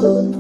Thank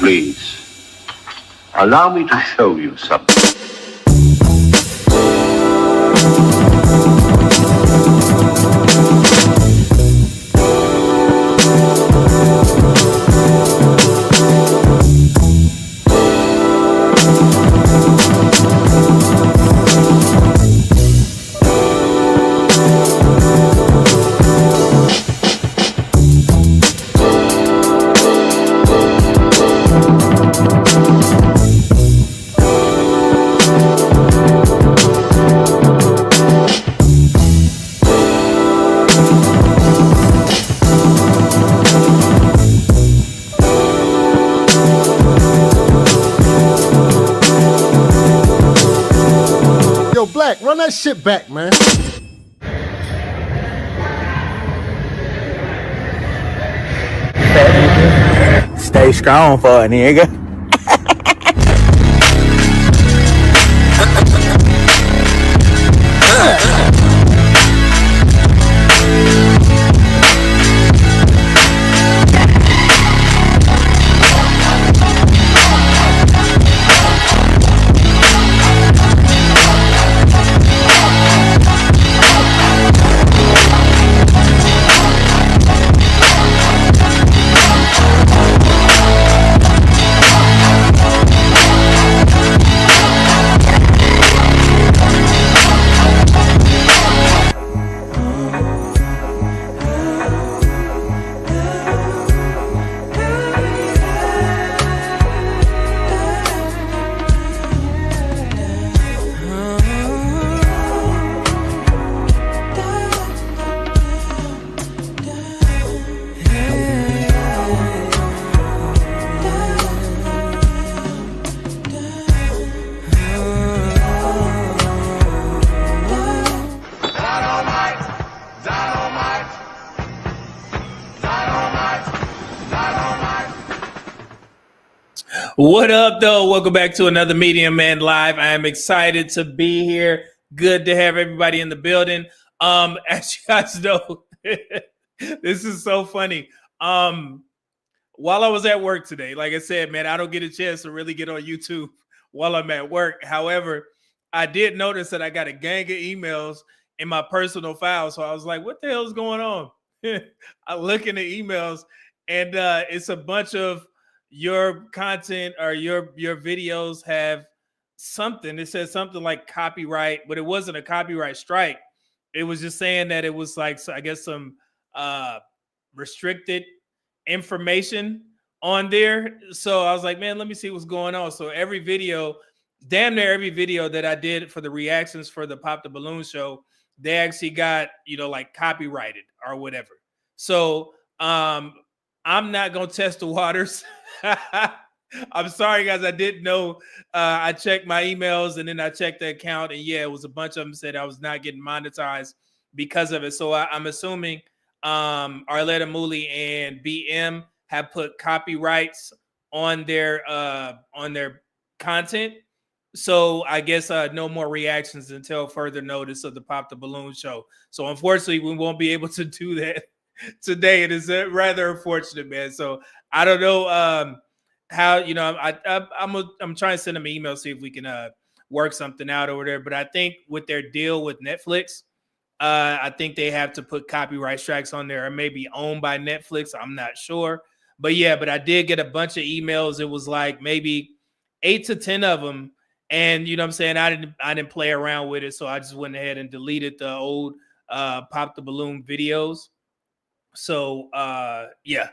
Please, allow me to show you something. Yo, Black, run that shit back, man. Stay strong for a nigga. What up, though? Welcome back to another Medium Man Live. I am excited to be here. Good to have everybody in the building. As you guys know, this is so funny. While I was at work today, like I said, man, I don't get a chance to really get on YouTube while I'm at work. However, I did notice that I got a gang of emails in my personal file. So I was like, what the hell is going on? I look in the emails and it's a bunch of your content or your videos have something. It says something like copyright, but it wasn't a copyright strike. It was just saying that it was like, so I guess some restricted information on there. So I was like, man, let me see what's going on. So every video, damn near every video that I did for the reactions for the Pop the Balloon show, they actually got, like copyrighted or whatever. So I'm not gonna test the waters. I'm sorry, guys. I didn't know. I checked my emails and then I checked the account, and yeah, it was a bunch of them said I was not getting monetized because of it. So I'm assuming Arletta Mooley and BM have put copyrights on their content. So I guess no more reactions until further notice of the Pop the Balloon show. So unfortunately, we won't be able to do that today. It is rather unfortunate, man. So I don't know how, I'm trying to send them an email, see if we can work something out over there. But I think with their deal with Netflix, I think they have to put copyright strikes on there, or maybe owned by Netflix. I'm not sure. But yeah, but I did get a bunch of emails. It was like maybe 8 to 10 of them. And you know what I'm saying? I didn't play around with it. So I just went ahead and deleted the old Pop the Balloon videos. So yeah.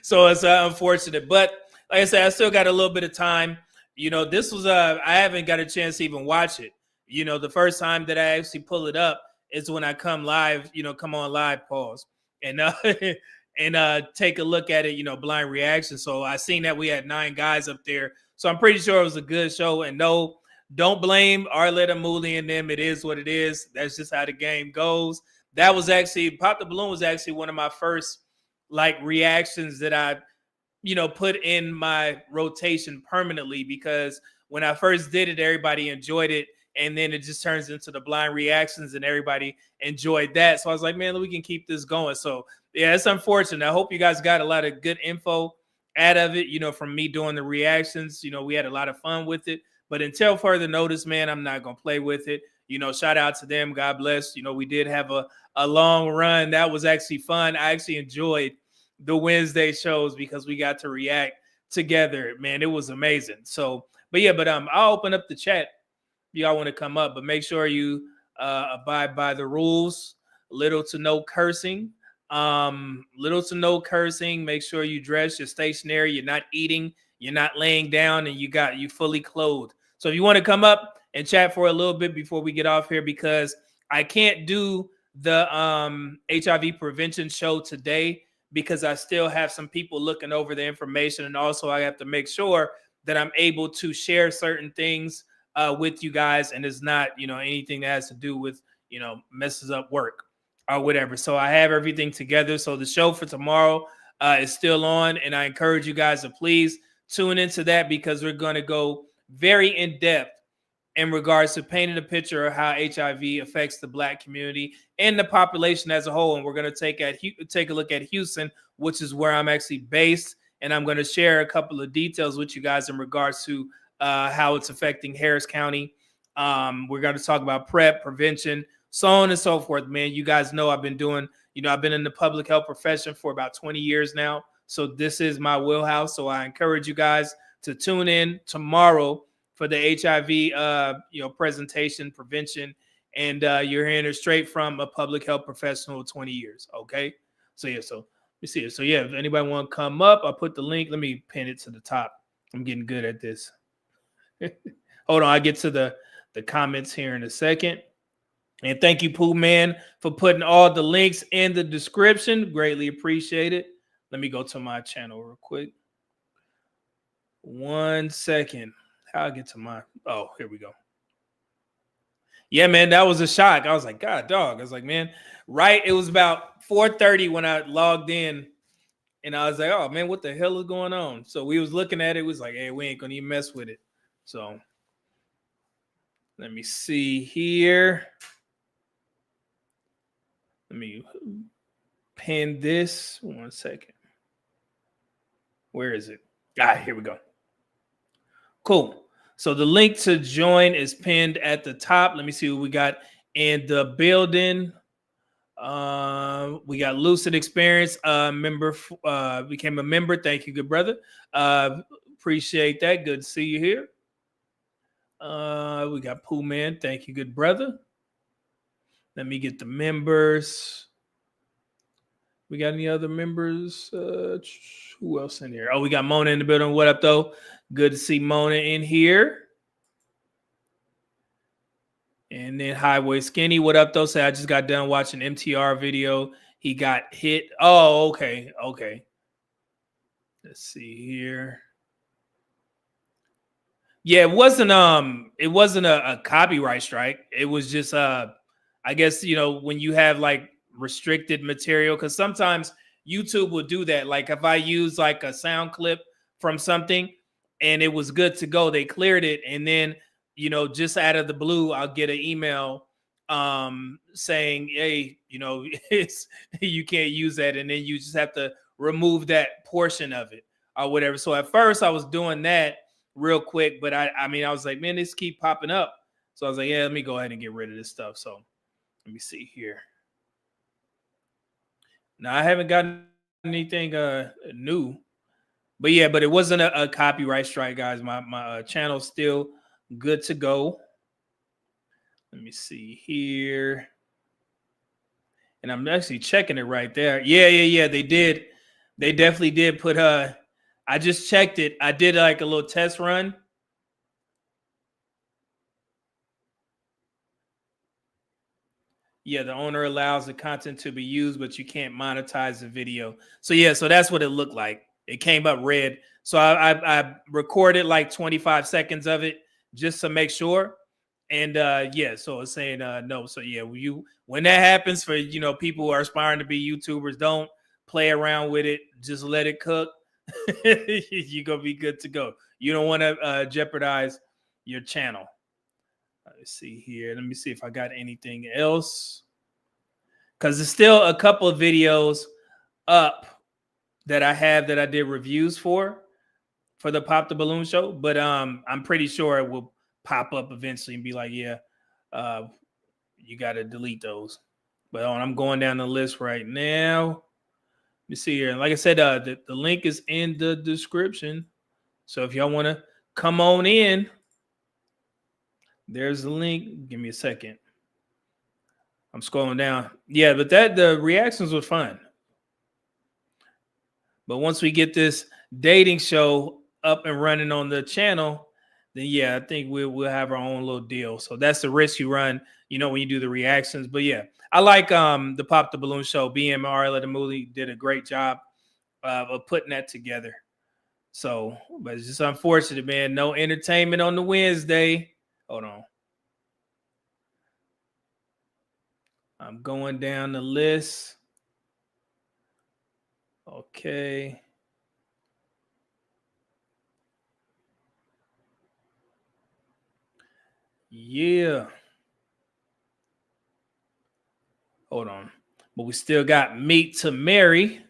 So it's unfortunate. But like I said, I still got a little bit of time. This was I haven't got a chance to even watch it. The first time that I actually pull it up is when I come live, come on live, pause, and and take a look at it, blind reaction. So I seen that we had 9 guys up there. So I'm pretty sure it was a good show. And no, don't blame Arletta Mooley and them. It is what it is. That's just how the game goes. That was actually, Pop the Balloon was actually one of my first like reactions that I, put in my rotation permanently, because when I first did it, everybody enjoyed it. And then it just turns into the blind reactions and everybody enjoyed that. So I was like, man, we can keep this going. So yeah, it's unfortunate. I hope you guys got a lot of good info out of it, from me doing the reactions. We had a lot of fun with it. But until further notice, man, I'm not going to play with it. Shout out to them. God bless. We did have a long run. That was actually fun. I actually enjoyed the Wednesday shows because we got to react together. Man, it was amazing. So, but I'll open up the chat if y'all want to come up, but make sure you abide by the rules. Little to no cursing. Little to no cursing. Make sure you dress, you're stationary, you're not eating, you're not laying down, and you fully clothed. So if you want to come up and chat for a little bit before we get off here, because I can't do the HIV prevention show today because I still have some people looking over the information, and also I have to make sure that I'm able to share certain things with you guys, and it's not anything that has to do with messes up work or whatever. So I have everything together. So the show for tomorrow is still on, and I encourage you guys to please tune into that because we're going to go very in depth in regards to painting a picture of how HIV affects the Black community and the population as a whole. And we're going to take a look at Houston, which is where I'm actually based, and I'm going to share a couple of details with you guys in regards to how it's affecting Harris County. We're going to talk about PrEP, prevention, so on and so forth, man. You guys know I've been in the public health profession for about 20 years now. So this is my wheelhouse. So I encourage you guys to tune in tomorrow for the HIV, presentation, prevention, and you're hearing it straight from a public health professional of 20 years. Okay. So let me see it. So if anybody want to come up, I'll put the link. Let me pin it to the top. I'm getting good at this. Hold on. I get to the comments here in a second. And thank you, Pooh Man, for putting all the links in the description. Greatly appreciate it. Let me go to my channel real quick. 1 second. How I get to my... Oh, here we go. Yeah, man, that was a shock. I was like, God, dog. I was like, man, right? It was about 4:30 when I logged in. And I was like, oh, man, what the hell is going on? So we was looking at it. It was like, hey, we ain't going to even mess with it. So let me see here. Let me pin this. 1 second. Where is it? Here we go. Cool. So the link to join is pinned at the top. Let me see what we got in the building. We got Lucid Experience member, became a member. Thank you, good brother. Appreciate that. Good to see you here. We got Pooh Man. Thank you, good brother. Let me get the members. We got any other members? Who else in here? Oh, we got Mona in the building. What up, though? Good to see Mona in here. And then Highway Skinny. What up, though? Say I just got done watching MTR video. He got hit. Oh, okay. Okay. Let's see here. Yeah, it wasn't a copyright strike. It was just I guess when you have like restricted material, because sometimes YouTube will do that. Like if I use like a sound clip from something and it was good to go, they cleared it, and then just out of the blue, I'll get an email saying, hey, it's you can't use that, and then you just have to remove that portion of it or whatever. So at first I was doing that real quick, but I mean I was like, man, this keep popping up. So I was like, yeah, let me go ahead and get rid of this stuff. So let me see here. Now I haven't gotten anything new, but it wasn't a copyright strike, guys. My channel's still good to go. Let me see here. And I'm actually checking it right there. Yeah. They did. They definitely did put I just checked it. I did like a little test run. Yeah, the owner allows the content to be used, but you can't monetize the video. So so that's what it looked like. It came up red. So I recorded like 25 seconds of it just to make sure. And so it's saying no. So when that happens for people who are aspiring to be YouTubers, don't play around with it. Just let it cook. You're gonna be good to go. You don't want to jeopardize your channel. Let's see here. Let me see if I got anything else, because there's still a couple of videos up that I have that I did reviews for the Pop the Balloon show, but I'm pretty sure it will pop up eventually and be like, yeah, you got to delete those. But I'm going down the list right now. Let me see here. Like I said, the link is in the description. So if y'all want to come on in, there's the link. Give me a second. I'm scrolling down. Yeah, but the reactions were fun. But once we get this dating show up and running on the channel, then yeah, I think we'll have our own little deal. So that's the risk you run, when you do the reactions. But yeah, I like the Pop the Balloon show. BMR the movie did a great job of putting that together. So, but it's just unfortunate, man. No entertainment on the Wednesday. Hold on. I'm going down the list. Okay. Yeah. Hold on. But we still got Meet to Marry.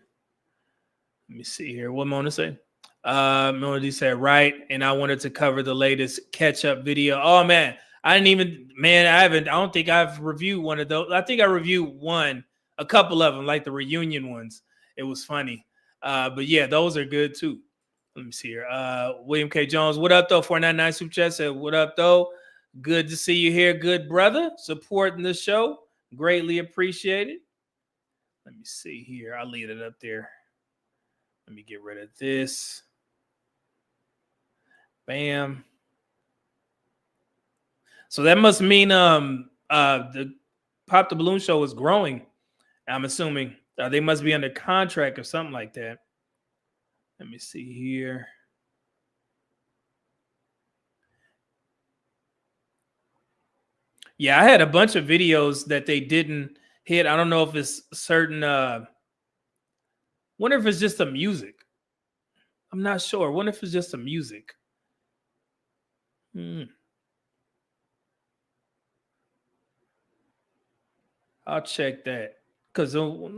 Let me see here. What Mona say? Melody said, right. And I wanted to cover the latest catch-up video. Oh man. I don't think I've reviewed one of those. I think I reviewed a couple of them, like the reunion ones. It was funny. But yeah, those are good too. Let me see here. William K. Jones, what up though? 499 Super Chat said, what up though? Good to see you here, good brother. Supporting the show. Greatly appreciated. Let me see here. I'll leave it up there. Let me get rid of this. Bam. So that must mean the Pop the Balloon show is growing. I'm assuming they must be under contract or something like that. Let me see here. Yeah, I had a bunch of videos that they didn't hit. I don't know if it's certain. Wonder if it's just the music. I'm not sure. Wonder if it's just the music. I'll check that because Hold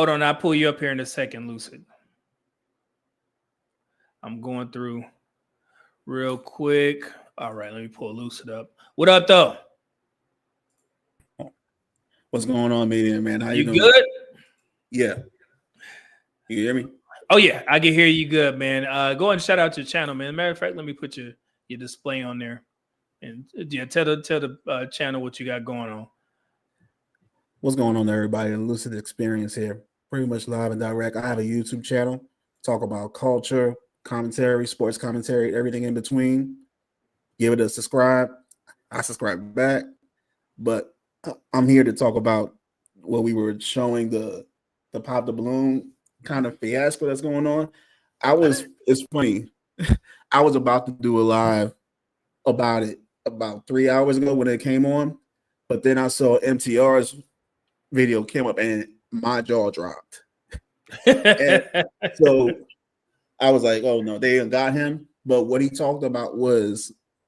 on, I'll pull you up here in a second, Lucid. I'm going through real quick. All right, let me pull Lucid up. What up, though? What's going on, Medium Man? How you doing? Good? Yeah. You hear me? Oh yeah, I can hear you good, man. Go and shout out your channel, man. Matter of fact, let me put your display on there, and yeah, tell the channel what you got going on. What's going on, everybody? The Lucid Experience here, pretty much live and direct. I have a YouTube channel, talk about culture, commentary, sports commentary, everything in between. Give it a subscribe. I subscribe back, but I'm here to talk about what we were showing the Pop the Balloon kind of fiasco that's going on. It's funny. I was about to do a live about it about 3 hours ago when it came on, but then I saw MTR's video came up and my jaw dropped. And so I was like, oh no, they got him. But what he talked about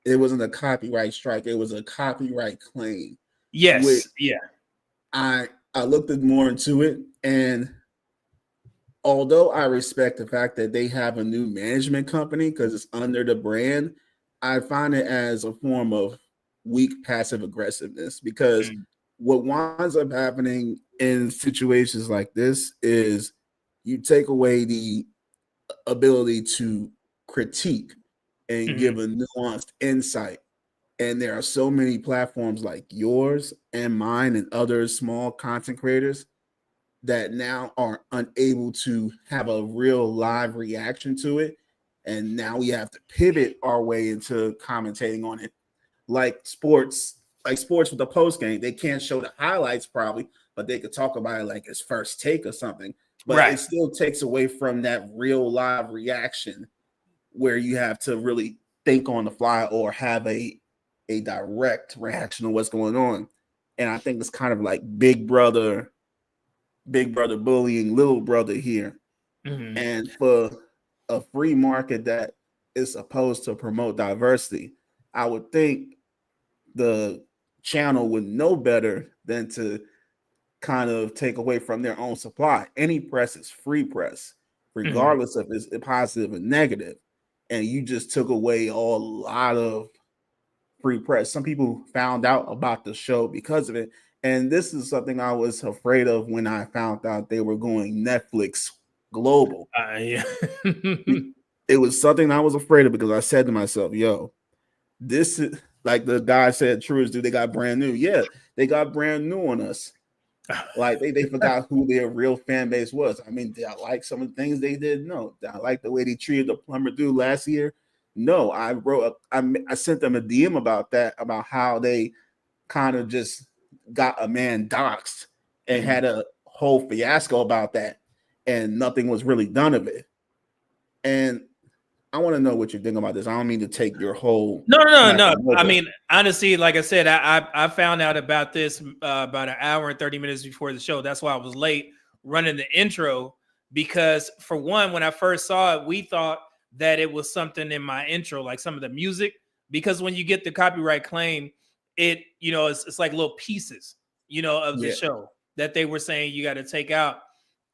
it wasn't a copyright strike, it was a copyright claim. Yes, yeah. I looked more into it, and although I respect the fact that they have a new management company because it's under the brand, I find it as a form of weak passive aggressiveness because what winds up happening in situations like this is you take away the ability to critique and give a nuanced insight. And there are so many platforms like yours and mine and other small content creators that now are unable to have a real live reaction to it. And now we have to pivot our way into commentating on it. Like sports with the post game, they can't show the highlights probably, but they could talk about it like it's first take or something. But It still takes away from that real live reaction where you have to really think on the fly or have a direct reaction to what's going on. And I think it's kind of like big brother bullying little brother here. And for a free market that is supposed to promote diversity, I would think the channel would know better than to kind of take away from their own supply. Any press is free press, regardless of it's positive or negative. And you just took away a lot of free press. Some people found out about the show because of it. And this is something I was afraid of when I found out they were going Netflix global. Yeah. It was something I was afraid of because I said to myself, yo, this is like the guy said, true as dude, they got brand new. Yeah, they got brand new on us. Like they forgot who their real fan base was. I mean, did I like some of the things they did? No. Did I like the way they treated the plumber dude last year? No. I sent them a DM about that, about how they kind of just got a man doxxed and had a whole fiasco about that, and nothing was really done of it. And I want to know what you think about this. I don't mean to take your whole no. I mean, honestly, like I said, I found out about this about an hour and 30 minutes before the show. That's why I was late running the intro, because for one, when I first saw it, we thought that it was something in my intro, like some of the music, because when you get the copyright claim, it, you know, it's like little pieces, you know, of the show that they were saying you got to take out.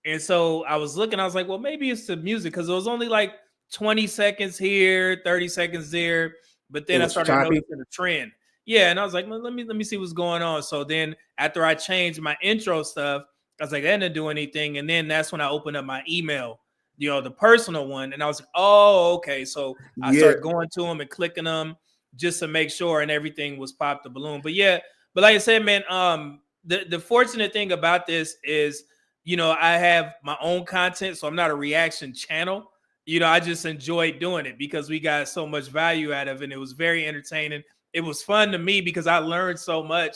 And so I was looking, I was like, well, maybe it's the music, because it was only like 20 seconds here, 30 seconds there. But then I started noticing a trend. Yeah. And I was like, well, let me see what's going on. So then after I changed my intro stuff, I was like, that didn't do anything. And then that's when I opened up my email, you know, the personal one. And I was like, oh, okay. So I started going to them and clicking them just to make sure, and everything was Pop the Balloon. But yeah, but like I said, man, the fortunate thing about this is, you know, I have my own content, so I'm not a reaction channel. You know, I just enjoyed doing it because we got so much value out of it. And it was very entertaining. It was fun to me because I learned so much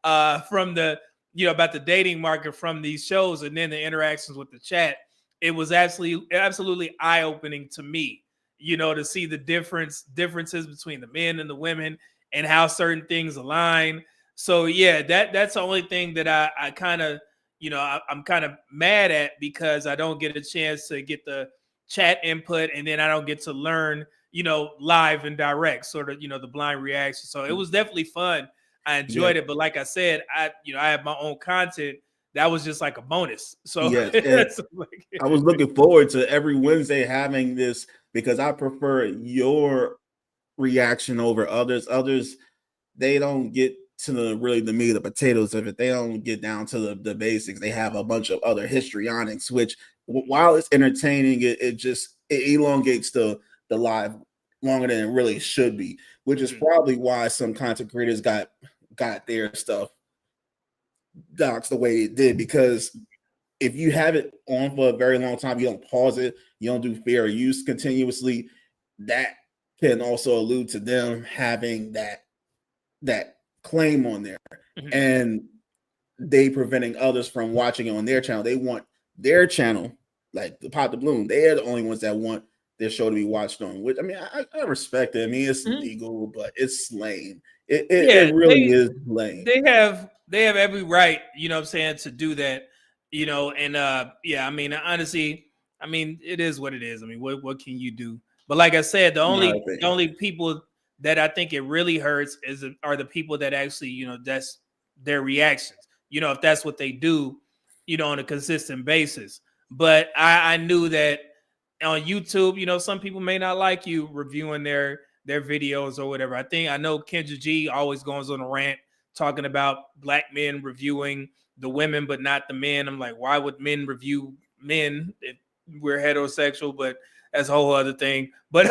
from the, you know, about the dating market from these shows, and then the interactions with the chat. It was absolutely eye-opening to me, you know, to see the differences between the men and the women and how certain things align. So yeah, that's the only thing that I kind of, you know, I'm kind of mad at, because I don't get a chance to get the chat input, and then I don't get to learn, you know, live and direct, sort of, you know, the blind reaction. So it was definitely fun. I enjoyed it, but like I said, I have my own content. That was just like a bonus. So yes, I was looking forward to every Wednesday having this, because I prefer your reaction over others. Others, they don't get to the meat of the potatoes of it. They don't get down to the basics. They have a bunch of other histrionics, which, while it's entertaining, it elongates the live longer than it really should be, which is probably why some content creators got their stuff doxed the way it did. Because if you have it on for a very long time, you don't pause it, you don't do fair use continuously, that can also allude to them having that claim on there, and they preventing others from watching it on their channel. They want their channel, like the Pop the Balloon, they're the only ones that want their show to be watched on. Which, I mean, I respect it. I mean, it's legal, but it's lame. It really is lame. They have every right, you know what I'm saying, to do that, you know. And yeah, I mean, honestly, I mean, it is what it is. I mean, what can you do? But like I said, the only people that I think it really hurts are the people that actually, you know, that's their reactions. You know, if that's what they do, you know, on a consistent basis. But I knew that on YouTube, you know, some people may not like you reviewing their videos or whatever. I know Kendra G always goes on a rant talking about black men reviewing the women, but not the men. I'm like, why would men review men if we're heterosexual? But that's a whole other thing. But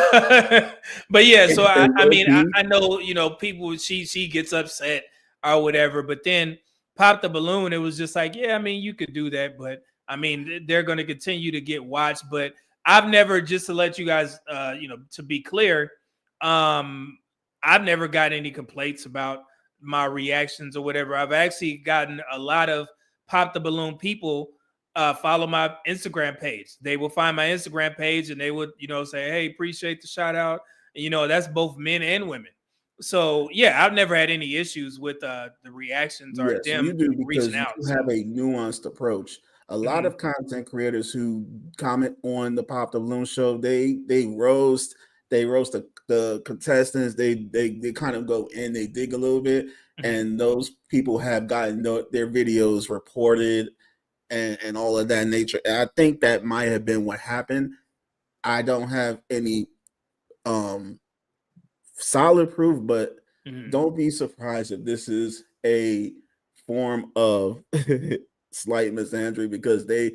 but yeah, so I mean, I know, you know, people, she gets upset or whatever, but then Pop the Balloon, it was just like, yeah, I mean, you could do that, but I mean, they're going to continue to get watched. But I've never, just to let you guys, you know, to be clear, I've never got any complaints about my reactions or whatever. I've actually gotten a lot of Pop the Balloon people follow my Instagram page. They will find my Instagram page and they would, you know, say, hey, appreciate the shout out. And, you know, that's both men and women. So yeah, I've never had any issues with the reactions or them reaching out. You have a nuanced approach. A lot of content creators who comment on the Pop the Balloon show, they roast the contestants, they kind of go in, they dig a little bit, and those people have gotten their videos reported and all of that nature. And I think that might have been what happened. I don't have any solid proof, but don't be surprised if this is a form of slight misandry, because they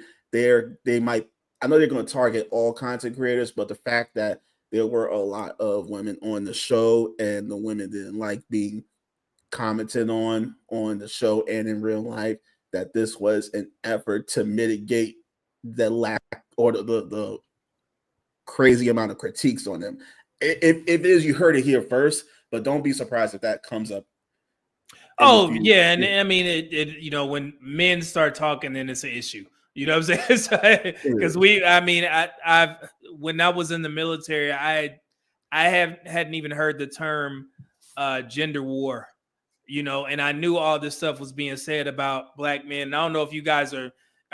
might, I know they're going to target all content creators, but the fact that there were a lot of women on the show and the women didn't like being commented on the show and in real life, that this was an effort to mitigate the lack or the crazy amount of critiques on them. If it is, you heard it here first, but don't be surprised if that comes up. Oh yeah, and I mean it. When men start talking, then it's an issue. You know what I'm saying? Because I've when I was in the military, I hadn't even heard the term gender war. And I knew all this stuff was being said about black men. And I don't know if you guys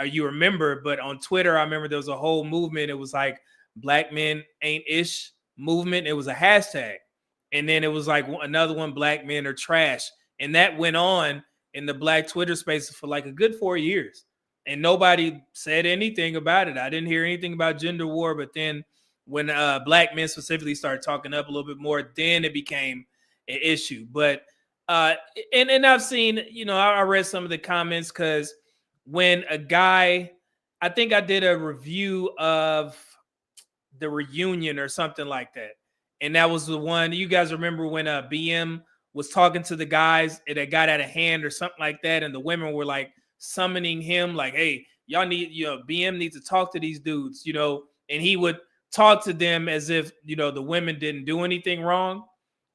you remember, but on Twitter, I remember there was a whole movement. It was like Black Men Ain't Ish movement. It was a hashtag. And then it was like another one, Black Men Are Trash. And that went on in the black Twitter spaces for like a good 4 years. And nobody said anything about it. I didn't hear anything about gender war. But then when black men specifically started talking up a little bit more, then it became an issue. But and I've seen, I read some of the comments, because when a guy, I think I did a review of the reunion or something like that. And that was the one, you guys remember when BM was talking to the guys and it got out of hand or something like that. And the women were like summoning him like, hey, y'all need, BM needs to talk to these dudes, and he would talk to them as if, the women didn't do anything wrong.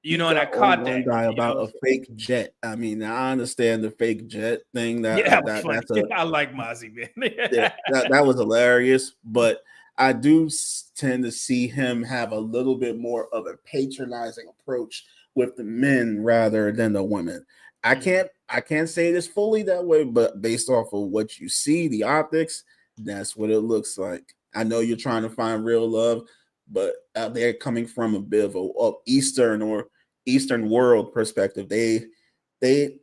And I caught that guy about a fake jet. I mean, I understand the fake jet thing. That's I like Mozzie, man. that was hilarious. But I do tend to see him have a little bit more of a patronizing approach with the men rather than the women. I can't say this fully that way, but based off of what you see, the optics, that's what it looks like. I know you're trying to find real love, but they're coming from a bit of a Eastern world perspective.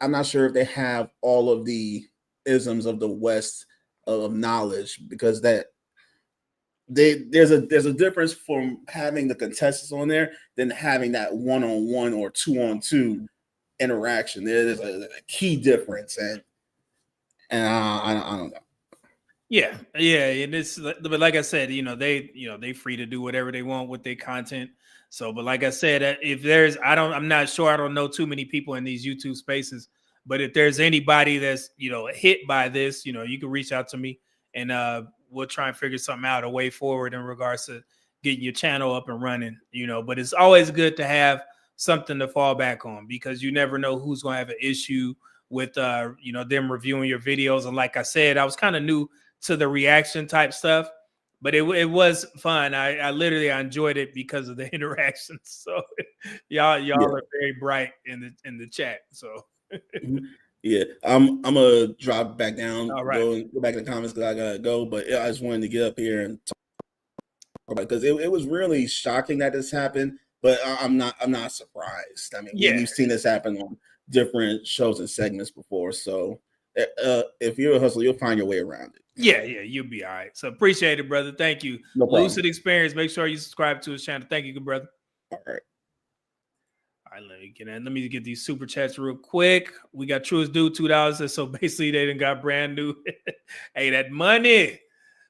I'm not sure if they have all of the isms of the West of knowledge, because there's a difference from having the contestants on there than having that 1-on-1 or 2-on-2 interaction. There's a key difference, and I don't know. Yeah, and it's, but like I said, they free to do whatever they want with their content. So, but like I said, if there's, I'm not sure, I don't know too many people in these YouTube spaces, but if there's anybody that's hit by this, you can reach out to me, and we'll try and figure something out, a way forward in regards to getting your channel up and running. But it's always good to have something to fall back on, because you never know who's going to have an issue with them reviewing your videos. And like I said, I was kind of new to the reaction type stuff, but it was fun. I enjoyed it because of the interactions. So y'all are very bright in the chat. So yeah, I'm gonna drop back down. All right. Go back in the comments because I gotta go. But I just wanted to get up here and talk about it, because it was really shocking that this happened. But I'm not surprised. I mean, we've seen this happen on different shows and segments before. So if you're a hustler, you'll find your way around it. Yeah, you'll be all right. So appreciate it, brother. Thank you. No problem. Lucid Experience. Make sure you subscribe to his channel. Thank you, good brother. All right. All right, let me get these super chats real quick. We got Truest Dude $2. So basically they done got brand new. Hey, that money.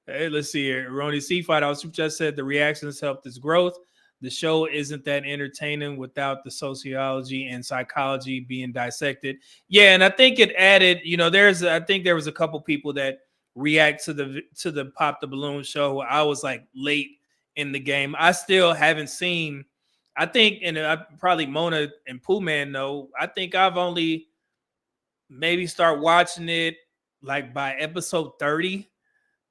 Hey, let's see here. Ronnie C. $5 super chat said the reactions helped its growth. The show isn't that entertaining without the sociology and psychology being dissected. Yeah, and I think it added, I think there was a couple people that react to the Pop the Balloon show. I was like late in the game. I still haven't seen, I think, and probably Mona and Pooh Man know, I think I've only maybe start watching it like by episode 30.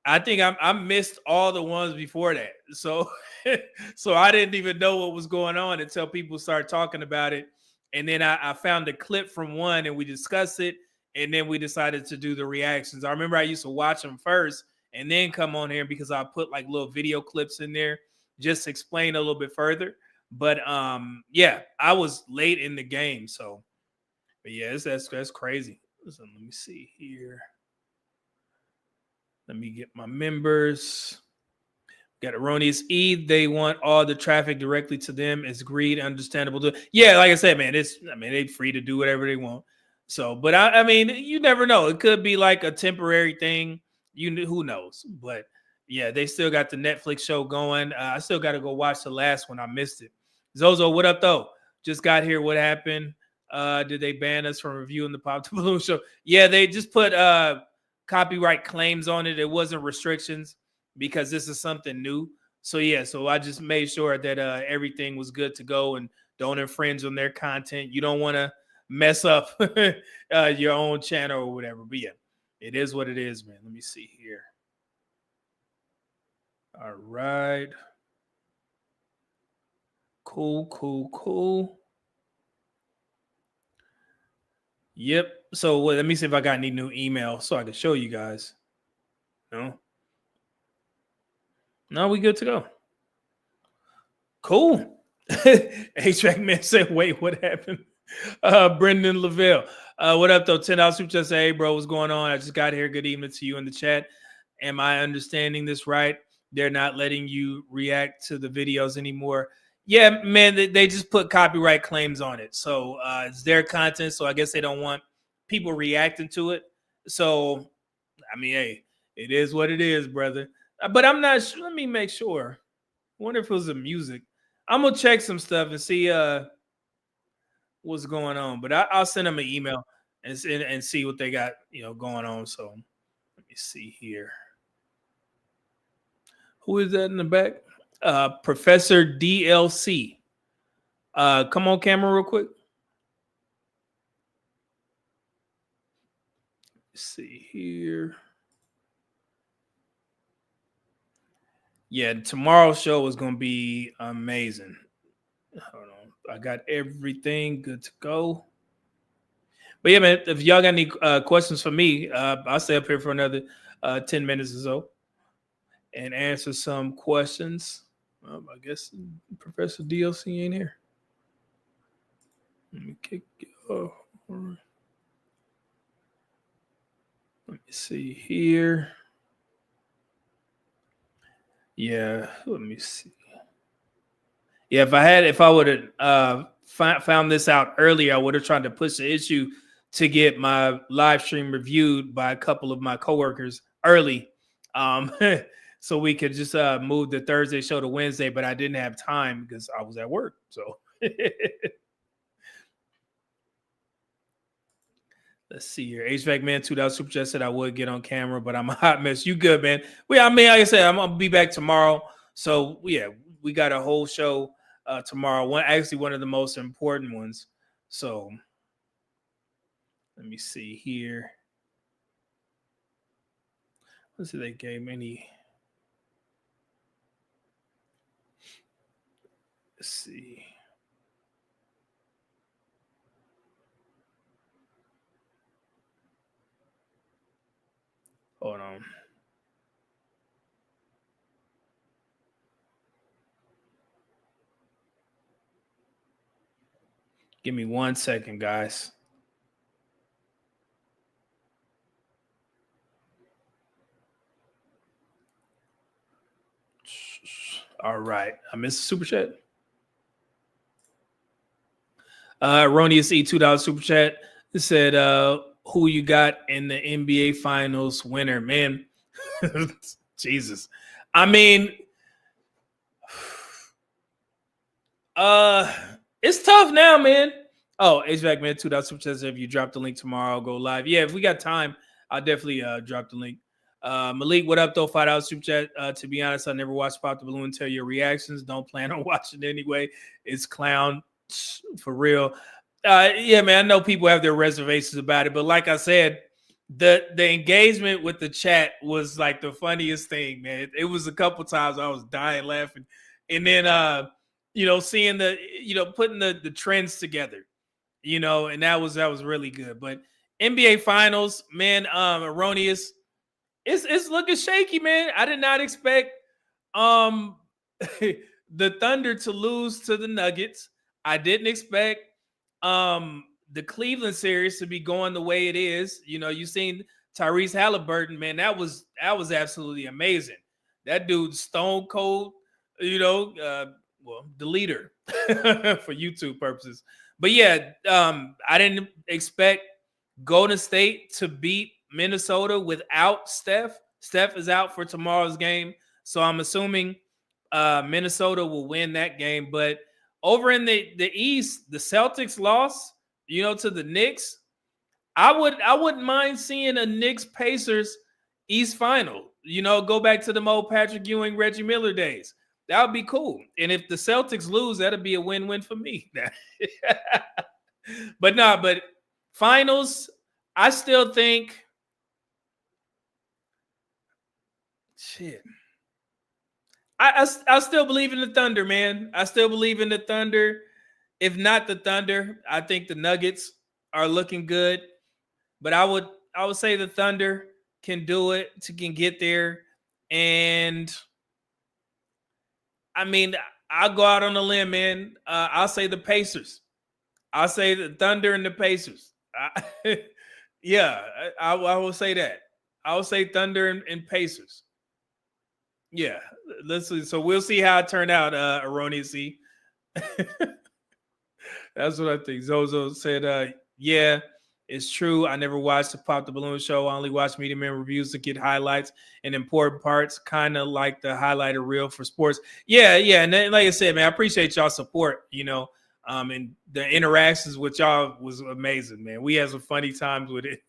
I think I missed all the ones before that. So I didn't even know what was going on until people started talking about it. And then I found a clip from one and we discussed it. And then we decided to do the reactions. I remember I used to watch them first and then come on here because I put like little video clips in there just to explain a little bit further. But yeah, I was late in the game, so but yeah, that's crazy. So let me see here. Let me get my members. Got Erroneous E. They want all the traffic directly to them. It's greed, understandable. Yeah, like I said, man, they're free to do whatever they want. So, but I mean, you never know. It could be like a temporary thing. Who knows? But yeah, they still got the Netflix show going. I still got to go watch the last one. I missed it. Zozo, what up though? Just got here. What happened? Did they ban us from reviewing the Pop the Balloon show? Yeah, they just put copyright claims on it. It wasn't restrictions because this is something new. So yeah, so I just made sure that everything was good to go and don't infringe on their content. You don't want to mess up your own channel or whatever. But yeah, it is what it is, man. Let me see here. All right. Cool. Yep. So let me see if I got any new email so I can show you guys. No, we good to go. Cool. HVAC man said, wait, what happened? Brendan Lavelle. What up, though? $10 super chat. Say, hey, bro, what's going on? I just got here. Good evening to you in the chat. Am I understanding this right? They're not letting you react to the videos anymore. Yeah, man, they just put copyright claims on it. So it's their content. So I guess they don't want people reacting to it. So, I mean, hey, it is what it is, brother. But I'm not sure. Let me make sure. I wonder if it was the music. I'm going to check some stuff and see what's going on. But I'll send them an email and see what they got, going on. So let me see here. Who is that in the back? Professor DLC. Come on camera real quick. Let's see here. Yeah, tomorrow's show is going to be amazing. Hold on. I got everything good to go. But yeah, man, if y'all got any questions for me, I'll stay up here for another 10 minutes or so and answer some questions. I guess Professor DLC ain't here. Let me kick you off. Let me see here. Yeah, let me see. Yeah, if I would have found this out earlier, I would have tried to push the issue to get my live stream reviewed by a couple of my coworkers early. So we could just move the Thursday show to Wednesday, but I didn't have time because I was at work. So let's see here. HVAC man, $2 super chat said I would get on camera, but I'm a hot mess. You good, man? Well, I mean, like I said, I'm gonna be back tomorrow. So yeah, we got a whole show tomorrow. One of the most important ones. So let me see here. Let's see, they gave me any. Let's see. Hold on. Give me 1 second, guys. All right. I missed the super chat. Erroneous E, $2 super chat. It said, who you got in the NBA Finals winner? Man, Jesus. I mean, it's tough now, man. Oh, HVAC man, $2 super chat. If you drop the link tomorrow, I'll go live. Yeah, if we got time, I'll definitely drop the link. Malik, what up though? $5 super chat. To be honest, I never watched Pop the Balloon and tell your reactions. Don't plan on watching anyway. It's clown for real. Yeah, man. I know people have their reservations about it, but like I said, the engagement with the chat was like the funniest thing, man. It was a couple times I was dying laughing, and then seeing putting the trends together, and that was really good. But NBA Finals, man, Erroneous. It's looking shaky, man. I did not expect the Thunder to lose to the Nuggets. I didn't expect the Cleveland series to be going the way it is. You know, you've seen Tyrese Halliburton, man. That was absolutely amazing. That dude's stone cold, you know, well, the leader for YouTube purposes. But yeah, I didn't expect Golden State to beat Minnesota without Steph. Steph is out for tomorrow's game, so I'm assuming Minnesota will win that game. But over in the East, the Celtics lost, you know, to the Knicks. I wouldn't mind seeing a Knicks Pacers East final. You know, go back to the old Patrick Ewing, Reggie Miller days. That would be cool. And if the Celtics lose, that'd be a win-win for me. But finals, I still think shit. I still believe in the Thunder, man. I still believe in the Thunder. If not the Thunder, I think the Nuggets are looking good. But I would say the Thunder can do it, can get there. And I mean, I'll go out on a limb, man. I'll say the Pacers. I'll say the Thunder and the Pacers. Yeah, I will say that. I will say Thunder and Pacers. Yeah, let's see. So we'll see how it turned out, erroneously. That's what I think. Zozo said, yeah, it's true. I never watched the Pop the Balloon show. I only watch Media Man reviews to get highlights and important parts, kind of like the highlighter reel for sports. Yeah. And then, like I said, man, I appreciate y'all support, you know, and the interactions with y'all was amazing, man. We had some funny times with it.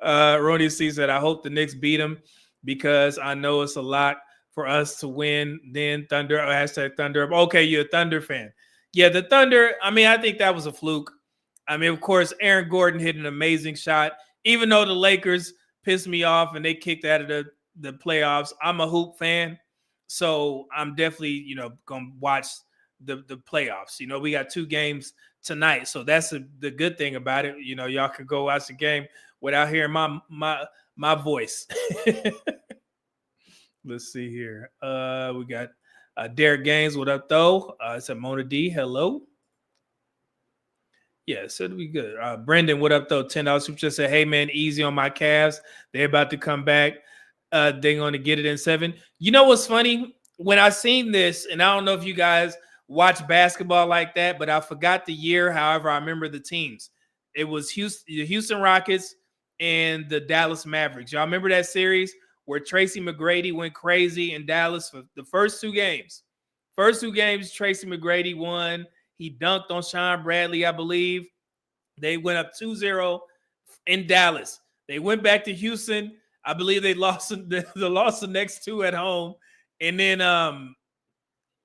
Ronnie C said, I hope the Knicks beat them because I know it's a lot for us to win. Then Thunder, hashtag Thunder. Okay, you're a Thunder fan. Yeah, the Thunder, I mean, I think that was a fluke. I mean, of course, Aaron Gordon hit an amazing shot. Even though the Lakers pissed me off and they kicked out of the playoffs, I'm a hoop fan. So I'm definitely, you know, going to watch the playoffs. You know, we got 2 games tonight. So that's the good thing about it. You know, y'all could go watch the game without hearing my voice. Let's see here. We got Derek Gaines. What up, though? It's a Mona D. Hello. Yeah, so it'll be good. Brendan, what up, though? $10 super just said, hey, man, easy on my Cavs. They're about to come back. They're going to get it in 7. You know what's funny? When I seen this, and I don't know if you guys watch basketball like that, but I forgot the year. However, I remember the teams. It was the Houston Rockets and the Dallas Mavericks. Y'all remember that series where Tracy McGrady went crazy in Dallas for the first 2 games? First 2 games, Tracy McGrady won. He dunked on Sean Bradley, I believe. They went up 2-0 in Dallas. They went back to Houston. I believe they lost the next 2 at home. And then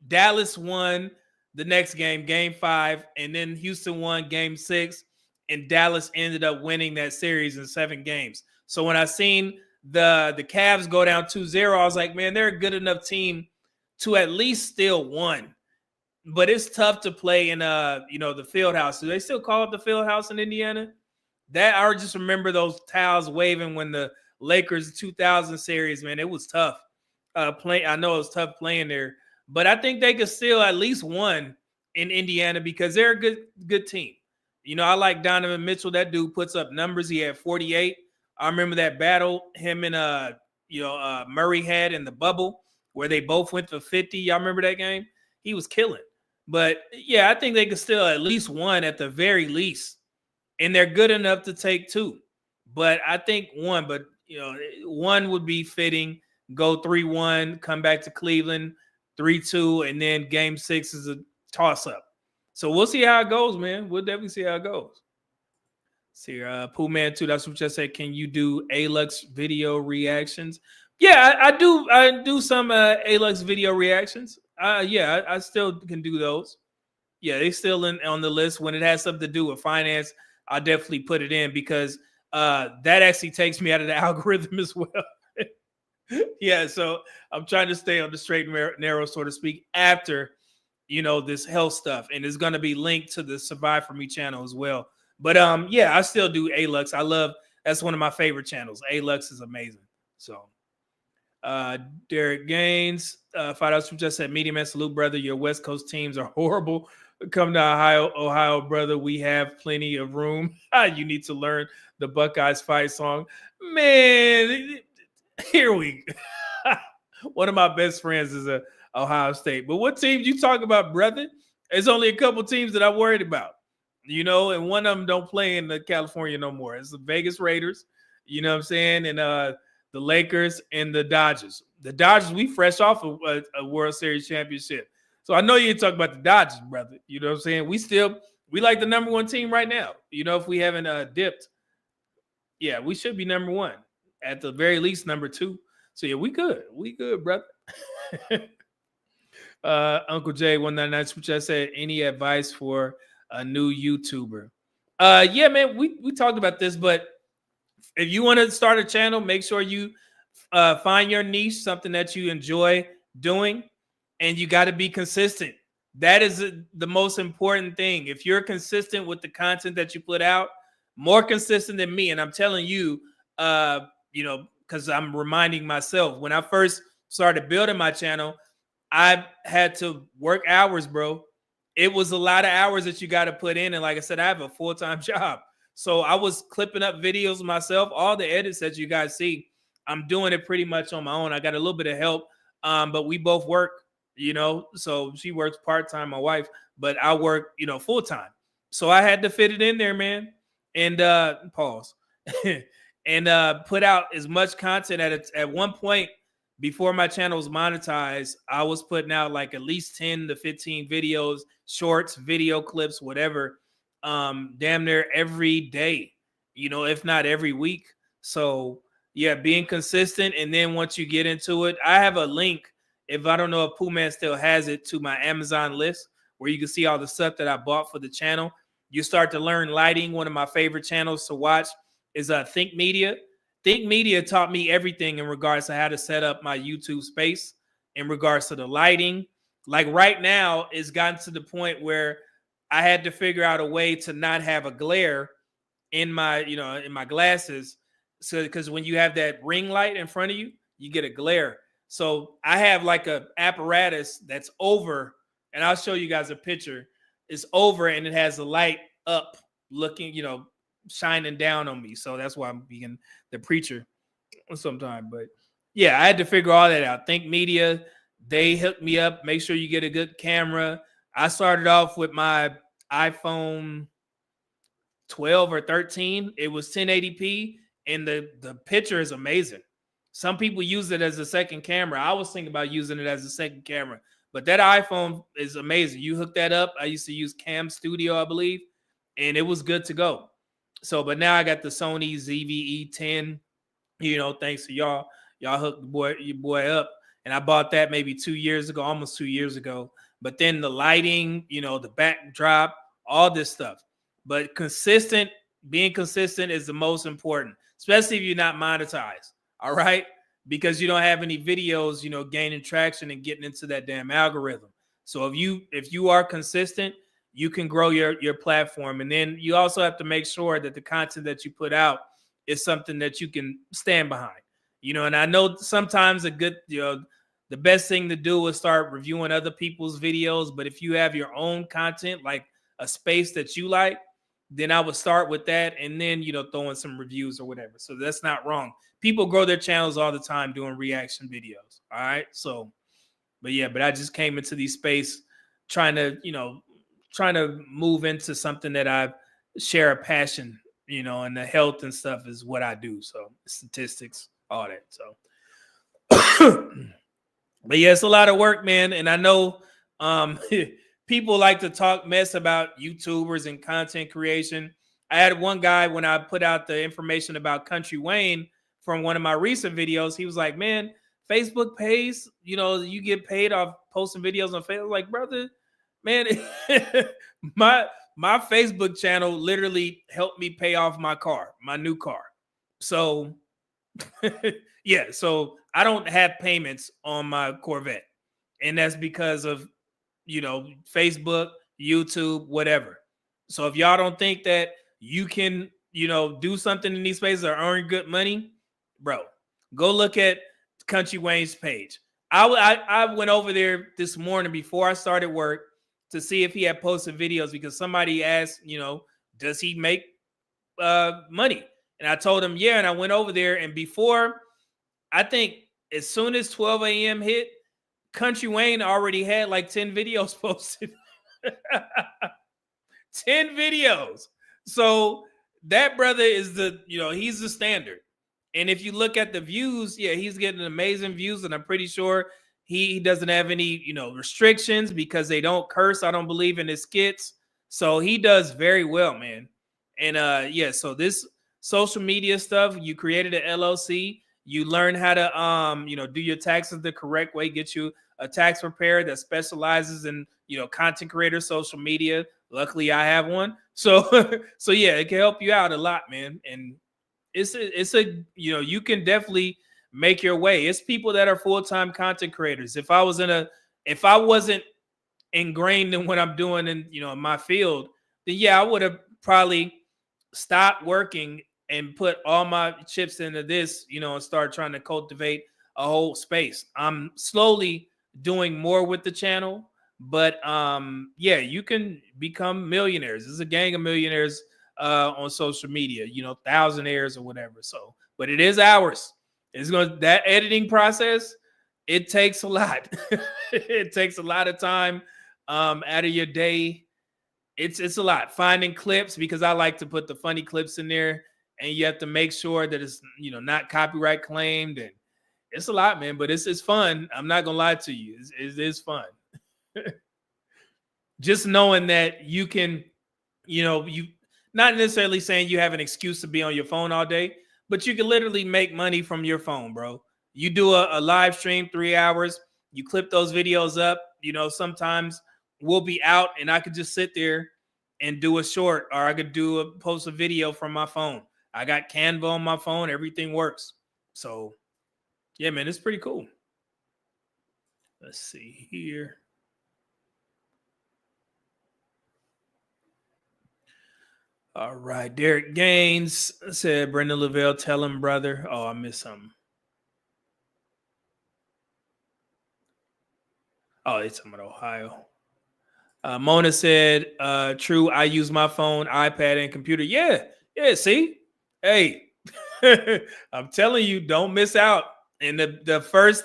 Dallas won the next game, game 5. And then Houston won game 6. And Dallas ended up winning that series in 7 games. So when I seen the Cavs go down 2-0, I was like, man, they're a good enough team to at least steal 1. But it's tough to play in the field house. Do they still call it the field house in Indiana? That I just remember those towels waving when the Lakers 2000 series, man, it was tough. I know it was tough playing there, but I think they could steal at least 1 in Indiana because they're a good team. You know, I like Donovan Mitchell. That dude puts up numbers. He had 48. I remember that battle him and Murray had in the bubble where they both went for 50. Y'all remember that game? He was killing. But yeah, I think they could steal at least 1 at the very least. And they're good enough to take 2. But I think 1, but 1 would be fitting. Go 3-1, come back to Cleveland, 3-2, and then game 6 is a toss-up. So we'll see how it goes, man. We'll definitely see how it goes. See, Pooh Man 2, that's what just said. Can you do Alux video reactions? Yeah, I do some Alux video reactions. I still can do those. Yeah, they still on the list. When it has something to do with finance, I'll definitely put it in because that actually takes me out of the algorithm as well. Yeah, so I'm trying to stay on the straight and narrow, so to speak, after, this health stuff. And it's going to be linked to the Survive For Me channel as well. But, I still do Alux. That's one of my favorite channels. Alux is amazing. So, Uh, Derek Gaines, $5 from just said, Media Man, salute, brother. Your West Coast teams are horrible. Come to Ohio, brother. We have plenty of room. You need to learn the Buckeyes fight song. Man, here we go. One of my best friends is a Ohio State. But what teams you talk about, brother? There's only a couple teams that I'm worried about, and one of them don't play in the California no more. It's the Vegas Raiders, you know what I'm saying? And the Lakers and the Dodgers. The Dodgers, we fresh off a World Series championship. So I know you ain't talking about the Dodgers, brother. You know what I'm saying? We like the number one team right now. If we haven't dipped, yeah, we should be number one. At the very least, number two. So yeah, we good. We good, brother. Uncle Jay 199 super chat said, any advice for a new YouTuber? Yeah, man, we talked about this, but if you want to start a channel, make sure you find your niche, something that you enjoy doing, and you got to be consistent. That is the most important thing. If you're consistent with the content that you put out, more consistent than me, and I'm telling you, because I'm reminding myself, when I first started building my channel, I had to work hours, bro. It was a lot of hours that you got to put in. And like I said, I have a full-time job. So I was clipping up videos myself. All the edits that you guys see, I'm doing it pretty much on my own. I got a little bit of help, but we both work, so she works part-time, my wife, but I work, full-time. So I had to fit it in there, man. And pause. And put out as much content at one point. Before my channel was monetized, I was putting out like at least 10 to 15 videos, shorts, video clips, whatever, damn near every day, if not every week. So yeah, being consistent. And then once you get into it, I have a link, if I don't know if Pooh Man still has it, to my Amazon list where you can see all the stuff that I bought for the channel. You start to learn lighting. One of my favorite channels to watch is Think Media. Think Media taught me everything in regards to how to set up my YouTube space, in regards to the lighting. Like right now, it's gotten to the point where I had to figure out a way to not have a glare in my, in my glasses. So, because when you have that ring light in front of you, you get a glare. So I have like a apparatus that's over, and I'll show you guys a picture. It's over and it has the light up looking, shining down on me. So that's why I'm being the preacher sometime. But yeah, I had to figure all that out. Think Media, they hooked me up. Make sure you get a good camera. I started off with my iPhone 12 or 13. It was 1080p, and the picture is amazing. Some people use it as a second camera. I was thinking about using it as a second camera, but that iPhone is amazing. You hook that up. I used to use Cam Studio, I believe, and it was good to go. So, but now I got the Sony ZV-E10, thanks to y'all. Y'all hooked your boy up. And I bought that maybe 2 years ago, almost 2 years ago. But then the lighting, the backdrop, all this stuff. But being consistent is the most important, especially if you're not monetized. All right. Because you don't have any videos, gaining traction and getting into that damn algorithm. So if you are consistent, you can grow your platform. And then you also have to make sure that the content that you put out is something that you can stand behind, and I know sometimes the best thing to do is start reviewing other people's videos. But if you have your own content, like a space that you like, then I would start with that. And then, throw in some reviews or whatever. So that's not wrong. People grow their channels all the time doing reaction videos. All right. So, but I just came into these space trying to move into something that I share a passion, and the health and stuff is what I do. So statistics, all that. So, but yeah, it's a lot of work, man. And I know people like to talk mess about YouTubers and content creation. I had one guy, when I put out the information about Country Wayne from one of my recent videos, he was like, man, Facebook pays, you get paid off posting videos on Facebook. Like, brother, man, my Facebook channel literally helped me pay off my new car. So yeah, so I don't have payments on my Corvette. And that's because of, Facebook, YouTube, whatever. So if y'all don't think that you can, do something in these spaces or earn good money, bro, go look at Country Wayne's page. I went over there this morning before I started work to see if he had posted videos because somebody asked, does he make money? And I told him, yeah. And I went over there, and before, I think as soon as 12 a.m. hit, Country Wayne already had like 10 videos posted. 10 videos. So that brother is he's the standard. And if you look at the views, yeah, he's getting amazing views. And I'm pretty sure he doesn't have any, restrictions because they don't curse. I don't believe in his skits. So he does very well, man. And so this social media stuff, you created an LLC. You learn how to, do your taxes the correct way, get you a tax preparer that specializes in, content creator social media. Luckily, I have one. So yeah, it can help you out a lot, man. And it's a you can definitely make your way. It's people that are full-time content creators. If I wasn't ingrained in what I'm doing in, in my field, then yeah, I would have probably stopped working and put all my chips into this, and start trying to cultivate a whole space. I'm slowly doing more with the channel, but yeah, you can become millionaires. There's a gang of millionaires on social media, thousandaires or whatever. So, but it is hours. That editing process, it takes a lot. It takes a lot of time out of your day. It's a lot. Finding clips, because I like to put the funny clips in there, and you have to make sure that it's not copyright claimed, and it's a lot, man. But it's fun. I'm not gonna lie to you. It is fun. Just knowing that you can, you not necessarily saying you have an excuse to be on your phone all day, but you can literally make money from your phone, bro. You do a live stream 3 hours, you clip those videos up. Sometimes we'll be out and I could just sit there and do a short, or I could post a video from my phone. I got Canva on my phone. Everything works. So yeah, man, it's pretty cool. Let's see here. All right. Derek Gaines said, Brendan Lavelle, tell him, brother. Oh, I missed something. Oh, it's talking about Ohio. Mona said, true, I use my phone, iPad, and computer. Yeah, see? Hey, I'm telling you, don't miss out. And the first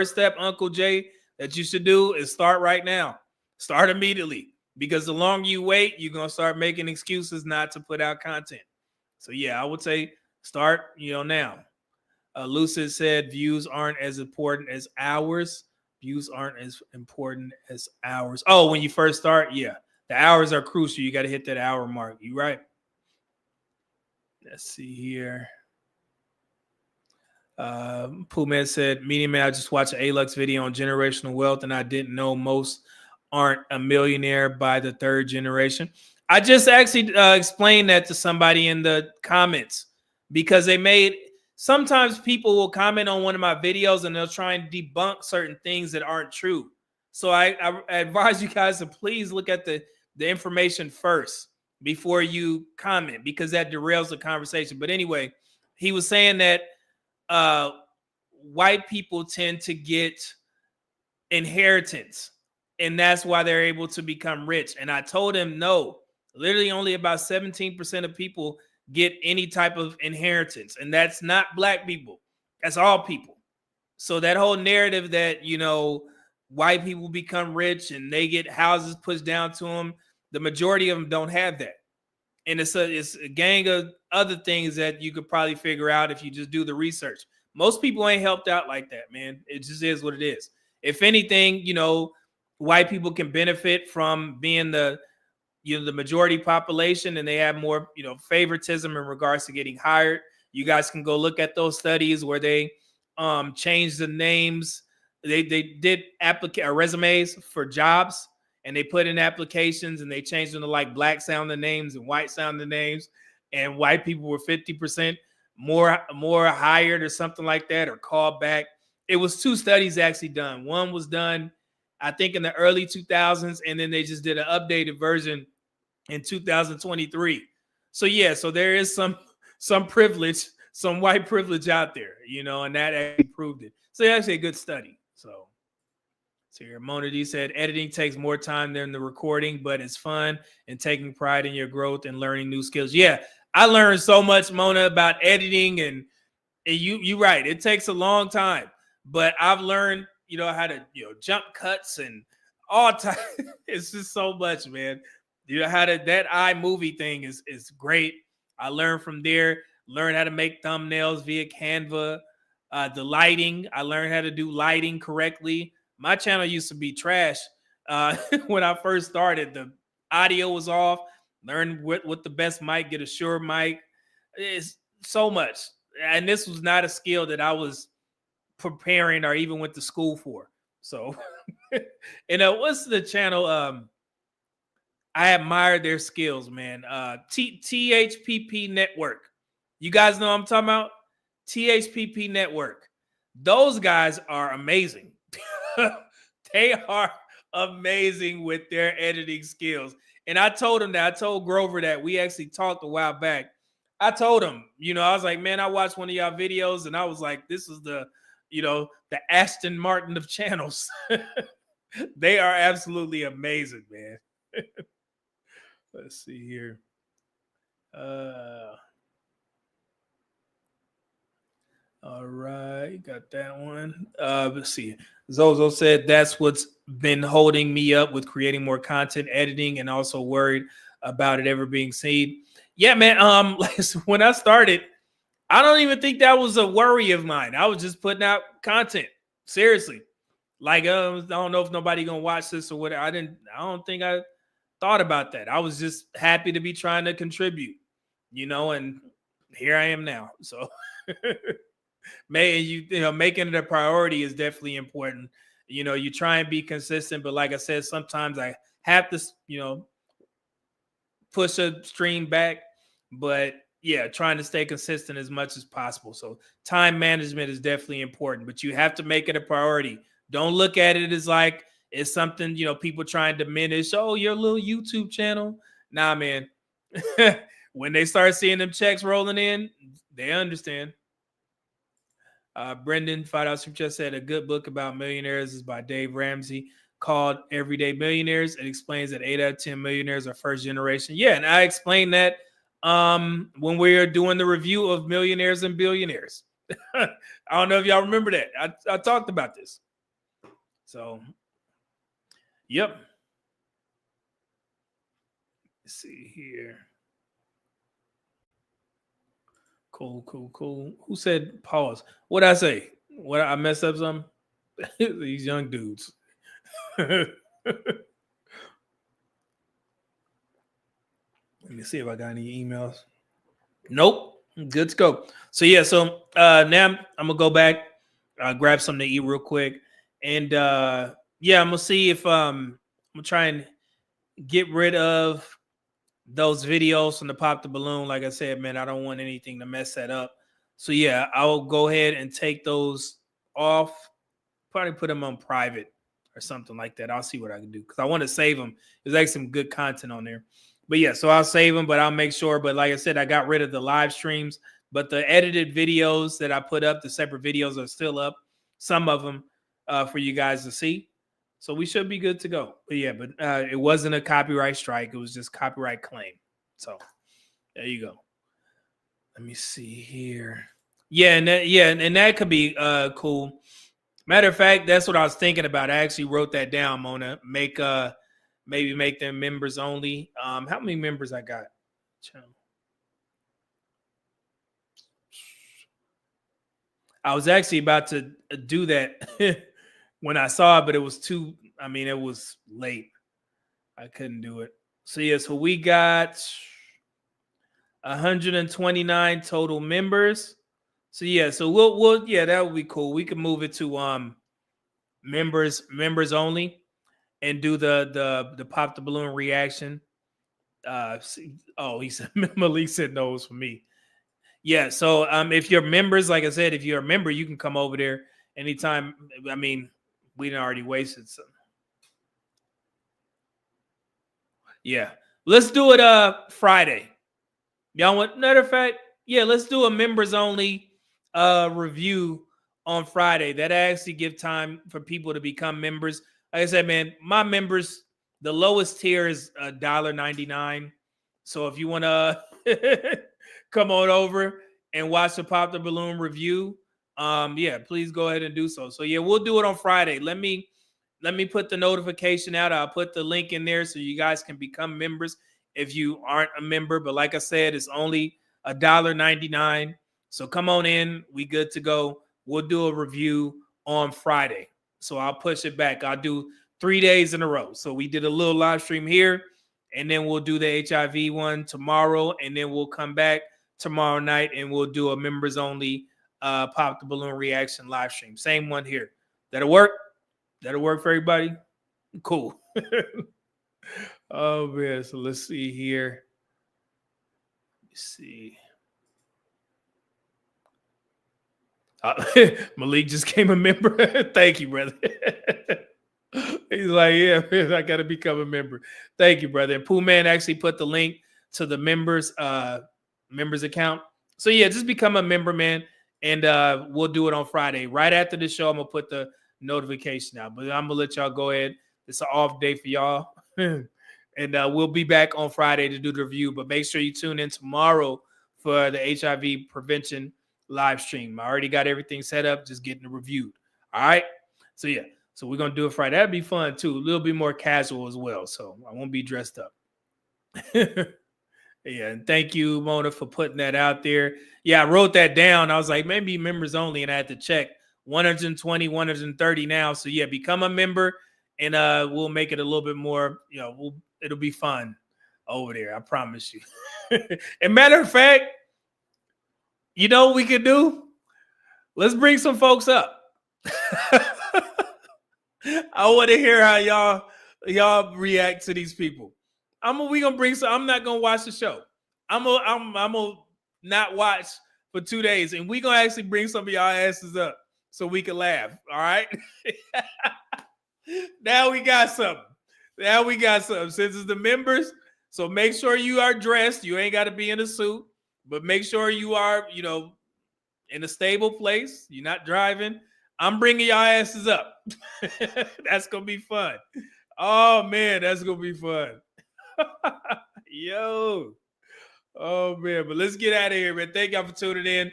step, Uncle Jay, that you should do is start right now. Start immediately. Because the longer you wait, you're going to start making excuses not to put out content. So, yeah, I would say start, now. Lucid said views aren't as important as hours. Views aren't as important as hours. Oh, when you first start, yeah. The hours are crucial. You got to hit that hour mark. You right? Let's see here. Pullman said, Medium Man, I just watched an Alux video on generational wealth, and I didn't know most aren't a millionaire by the third generation. I just actually explained that to somebody in the comments, because sometimes people will comment on one of my videos and they'll try and debunk certain things that aren't true. So I advise you guys to please look at the information first before you comment, because that derails the conversation. But anyway, he was saying that white people tend to get inheritance, and that's why they're able to become rich. And I told him, no, literally only about 17% of people get any type of inheritance. And that's not black people. That's all people. So that whole narrative that, white people become rich and they get houses pushed down to them, the majority of them don't have that. And it's a gang of other things that you could probably figure out if you just do the research. Most people ain't helped out like that, man. It just is what it is. If anything, white people can benefit from being the majority population, and they have more, favoritism in regards to getting hired. You guys can go look at those studies where they changed the names. They did resumes for jobs, and they put in applications, and they changed them to like black sounding names and white sounding names, and white people were 50% more hired or something like that, or called back. It was 2 studies actually done. One was done, I think, in the early 2000s, and then they just did an updated version in 2023. So yeah, so there is some privilege some white privilege out there, and that actually proved it. So actually a good study. So here, Mona D said, editing takes more time than the recording, but it's fun and taking pride in your growth and learning new skills. Yeah, I learned so much, Mona, about editing, and you're right. It takes a long time, but I've learned, how to, jump cuts and all time. It's just so much, man. How to, that iMovie thing is great. I learned from there, learned how to make thumbnails via Canva. The lighting, I learned how to do lighting correctly. My channel used to be trash when I first started. The audio was off. Learn what the best mic, get a Shure mic. It's so much. And this was not a skill that I was preparing or even went to school for. So, what's the channel? I admire their skills, man. THPP Network. You guys know what I'm talking about? THPP Network. Those guys are amazing. They are amazing with their editing skills. And I told him that. I told Grover that. We actually talked a while back. I told him, I was like, man, I watched one of y'all videos and I was like, this is the Aston Martin of channels. They are absolutely amazing, man. Let's see here. All right, got that one. Let's see. Zozo said that's what's been holding me up with creating more content, editing, and also worried about it ever being seen. Yeah, man. When I started, I don't even think that was a worry of mine. I was just putting out content. Seriously. I don't know if nobody gonna watch this or whatever. I don't think I thought about that. I was just happy to be trying to contribute, and here I am now. So making it a priority is definitely important. You try and be consistent, but like I said, sometimes I have to, push a stream back, but yeah, trying to stay consistent as much as possible. So time management is definitely important, but you have to make it a priority. Don't look at it as like it's something, people try and diminish. Oh, your little YouTube channel. Nah, man. When they start seeing them checks rolling in, they understand. Brendan $5 just said a good book about millionaires is by Dave Ramsey called Everyday Millionaires. It explains that 8 out of 10 millionaires are first generation. Yeah, and I explained that when we were doing the review of Millionaires and Billionaires. I don't know if y'all remember that. I talked about this. So, yep. Let's see here. Cool. Who said pause? What'd I say? What I messed up something? These young dudes. Let me see if I got any emails. Nope. Good to go. So yeah, now I'm gonna go back, grab something to eat real quick. And I'm gonna see if I'm gonna try and get rid of those videos from the Pop the Balloon. Like I said, man, I don't want anything to mess that up. So yeah, I'll go ahead and take those off. Probably put them on private or something like that. I'll see what I can do because I want to save them. There's like some good content on there. But yeah, so I'll save them, but I'll make sure. But like I said, I got rid of the live streams, but the edited videos that I put up, the separate videos are still up. Some of them for you guys to see. So we should be good to go. But yeah, it wasn't a copyright strike. It was just copyright claim. So there you go. Let me see here. Yeah, and that could be cool. Matter of fact, that's what I was thinking about. I actually wrote that down, Mona. Maybe make them members only. How many members I got? I was actually about to do that when I saw it, but it was it was late. I couldn't do it. So yeah, so we got 129 total members. So yeah, so we'll that would be cool. We can move it to members only and do the Pop the Balloon reaction. He said Malik said no, it was for me. Yeah, so if you're members, like I said, if you're a member, you can come over there anytime. I mean, we done already wasted some. Yeah. Let's do it Friday. Y'all want, matter of fact, Yeah, let's do a members only review on Friday. That actually give time for people to become members. Like I said, man, my members, the lowest tier is $1.99. So if you want to come on over and watch the Pop the Balloon review, yeah, please go ahead and do so. So yeah, we'll do it on Friday. Let me put the notification out. I'll put the link in there so you guys can become members if you aren't a member. But like I said, it's only $1.99. So come on in. We good to go. We'll do a review on Friday. So I'll push it back. I'll do 3 days in a row. So we did a little live stream here, and then we'll do the HIV one tomorrow, and then we'll come back tomorrow night and we'll do a members only Pop the Balloon reaction live stream. Same one here. That'll work. That'll work for everybody. Cool. Oh man. So let's see here. Let's see. Malik just came a member. Thank you, brother. He's like, yeah, man, I got to become a member. Thank you, brother. And Pooh Man actually put the link to the members account. So yeah, just become a member, man. And we'll do it on Friday. Right after the show, I'm going to put the notification out. But I'm going to let y'all go ahead. It's an off day for y'all. And we'll be back on Friday to do the review. But make sure you tune in tomorrow for the HIV prevention live stream. I already got everything set up, just getting it reviewed. All right. So yeah. So we're gonna do it Friday. That'd be fun too. A little bit more casual as well. So I won't be dressed up. Yeah, and thank you, Mona, for putting that out there. Yeah, I wrote that down. I was like, maybe members only, and I had to check 120, 130 now. So yeah, become a member, and we'll make it a little bit more. It'll be fun over there. I promise you. And matter of fact, you know what we could do? Let's bring some folks up. I want to hear how y'all react to these people. We gonna bring some. I'm not gonna watch the show. I'm gonna not watch for 2 days, and we gonna actually bring some of y'all asses up so we can laugh. All right. Now we got something. Since it's the members, so make sure you are dressed. You ain't got to be in a suit, but make sure you are, in a stable place. You're not driving. I'm bringing y'all asses up. That's gonna be fun. Oh man, that's gonna be fun. Yo. Oh man, but let's get out of here, man. Thank y'all for tuning in.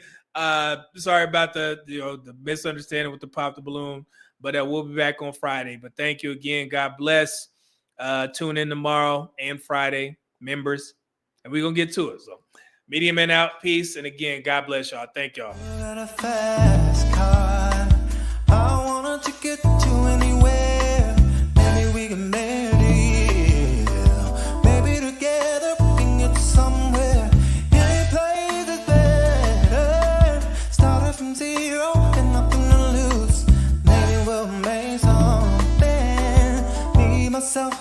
Sorry about the misunderstanding with the Pop the Balloon, but we'll be back on Friday. But thank you again. God bless. Tune in tomorrow and Friday, members, and we're gonna get to it. So Media Man out. Peace. And again, God bless y'all. Thank y'all. To get to anywhere, maybe we can make it. Maybe together we can get somewhere. Any place is better. Started from zero and nothing to lose. Maybe we'll make something. Me, myself.